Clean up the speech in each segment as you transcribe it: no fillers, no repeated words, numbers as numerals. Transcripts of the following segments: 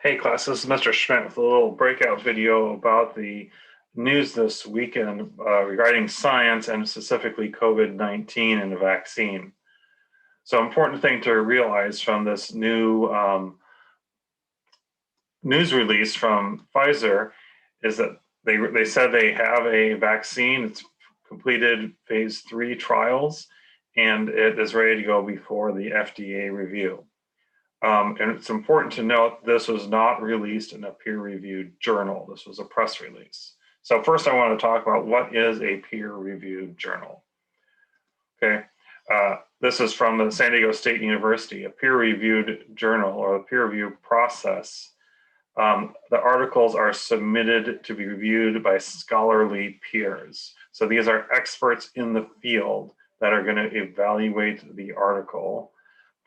Hey class, this is Mr. Schmidt with a little breakout video about the news this weekend regarding science and specifically COVID-19 and the vaccine. So important thing to realize from this new news release from Pfizer is that they said they have a vaccine. It's completed phase 3 trials and it is ready to go before the FDA review. And it's important to note this was not released in a peer-reviewed journal. This was a press release. So first I want to talk about what is a peer-reviewed journal. Okay, this is from the San Diego State University, a peer-reviewed journal or a peer review process. The articles are submitted to be reviewed by scholarly peers. So these are experts in the field that are going to evaluate the article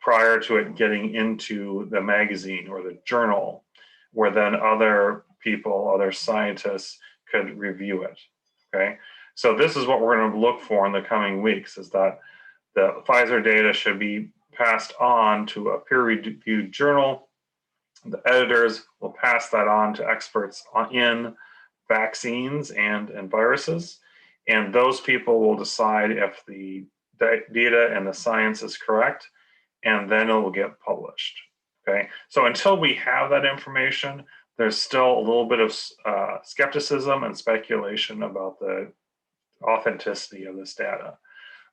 prior to it getting into the magazine or the journal, where then other people, other scientists could review it, okay? So this is what we're gonna look for in the coming weeks, is that the Pfizer data should be passed on to a peer-reviewed journal. The editors will pass that on to experts in vaccines and viruses, and those people will decide if the data and the science is correct, and then it will get published, okay? So until we have that information, there's still a little bit of skepticism and speculation about the authenticity of this data.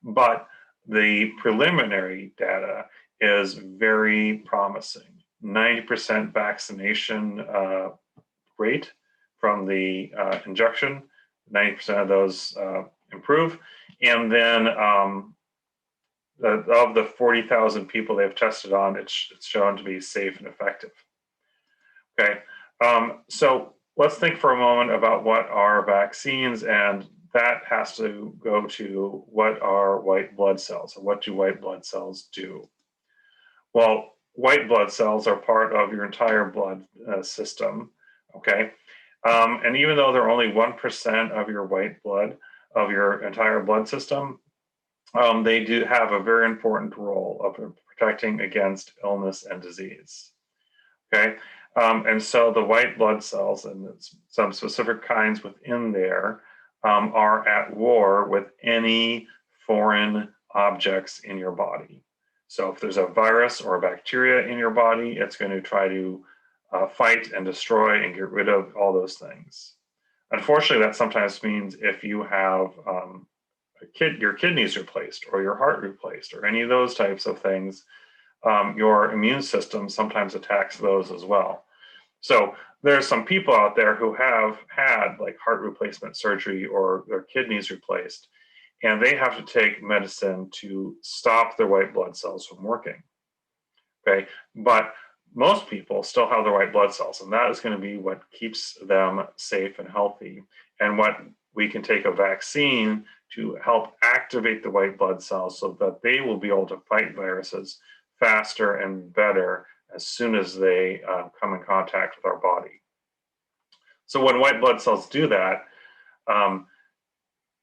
But the preliminary data is very promising. 90% vaccination rate from the injection, 90% of those improve. And then of the 40,000 people they've tested on, it's shown to be safe and effective. Okay, so let's think for a moment about what are vaccines, and that has to go to what are white blood cells, and what do white blood cells do? Well, white blood cells are part of your entire blood system, okay? And even though they're only 1% of your white blood, of your entire blood system, they do have a very important role of protecting against illness and disease, okay? And so the white blood cells and some specific kinds within there are at war with any foreign objects in your body. So if there's a virus or a bacteria in your body, it's going to try to fight and destroy and get rid of all those things. Unfortunately, that sometimes means if you have your kidneys replaced or your heart replaced or any of those types of things, your immune system sometimes attacks those as well. So there's some people out there who have had like heart replacement surgery or their kidneys replaced, and they have to take medicine to stop their white blood cells from working, okay? But most people still have their white blood cells, and that is going to be what keeps them safe and healthy, and what we can take a vaccine to help activate the white blood cells so that they will be able to fight viruses faster and better as soon as they come in contact with our body. So when white blood cells do that,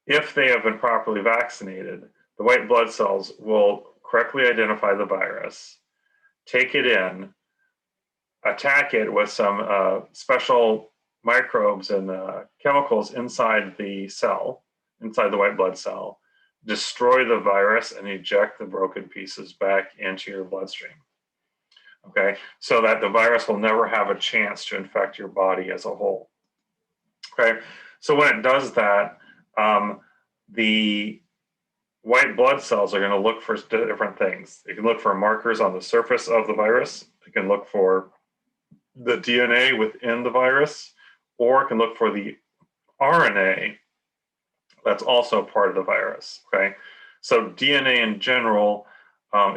if they have been properly vaccinated, the white blood cells will correctly identify the virus, take it in, attack it with some special microbes and chemicals inside the cell, inside the white blood cell, destroy the virus and eject the broken pieces back into your bloodstream. Okay, so that the virus will never have a chance to infect your body as a whole. Okay, so when it does that, the white blood cells are going to look for different things. They can look for markers on the surface of the virus. They can look for the DNA within the virus, or it can look for the RNA that's also part of the virus, okay? So DNA in general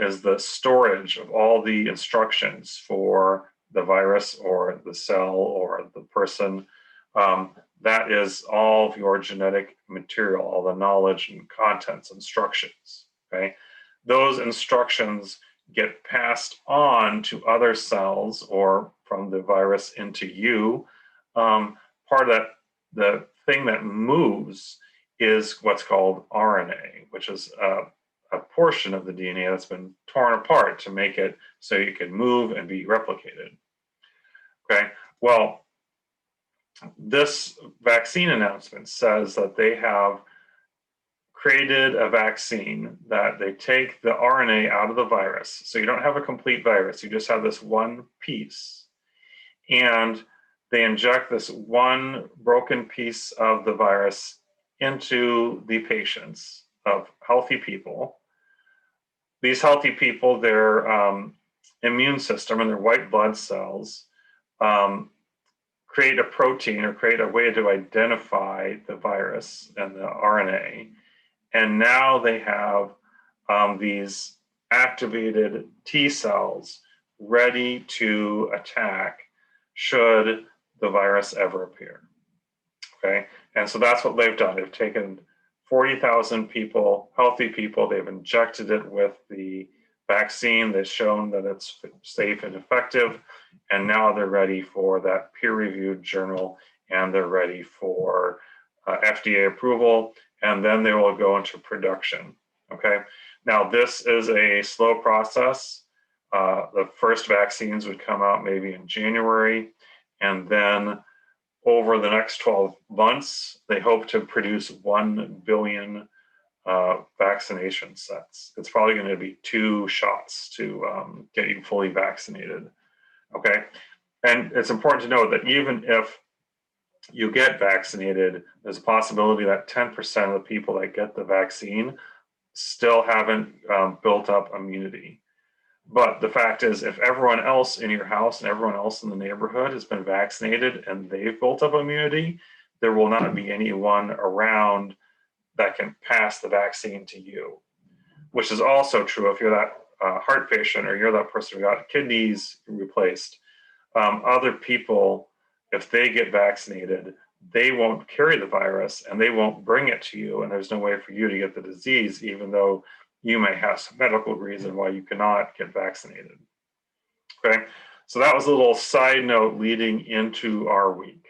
is the storage of all the instructions for the virus or the cell or the person. That is all of your genetic material, all the knowledge and contents, instructions, okay? Those instructions get passed on to other cells or from the virus into you. Part of that, the thing that moves is what's called RNA, which is a portion of the DNA that's been torn apart to make it so you can move and be replicated. Okay, well, this vaccine announcement says that they have created a vaccine that they take the RNA out of the virus. So you don't have a complete virus, you just have this one piece. And they inject this one broken piece of the virus into the patients of healthy people. These healthy people, their immune system and their white blood cells create a protein or create a way to identify the virus and the RNA. And now they have these activated T cells ready to attack should the virus ever appear. Okay, and so that's what they've done. They've taken 40,000 people, healthy people, they've injected it with the vaccine. They've shown that it's safe and effective, and now they're ready for that peer-reviewed journal, and they're ready for FDA approval, and then they will go into production. Okay, now this is a slow process. The first vaccines would come out maybe in January, and then over the next 12 months, they hope to produce 1 billion vaccination sets. It's probably going to be 2 shots to get you fully vaccinated. Okay, and it's important to note that even if you get vaccinated, there's a possibility that 10% of the people that get the vaccine still haven't built up immunity. But the fact is, if everyone else in your house and everyone else in the neighborhood has been vaccinated and they've built up immunity, there will not be anyone around that can pass the vaccine to you, which is also true if you're that heart patient or you're that person who got kidneys replaced. Other people, if they get vaccinated, they won't carry the virus and they won't bring it to you, and there's no way for you to get the disease, even though you may have some medical reason why you cannot get vaccinated. Okay, so that was a little side note leading into our week.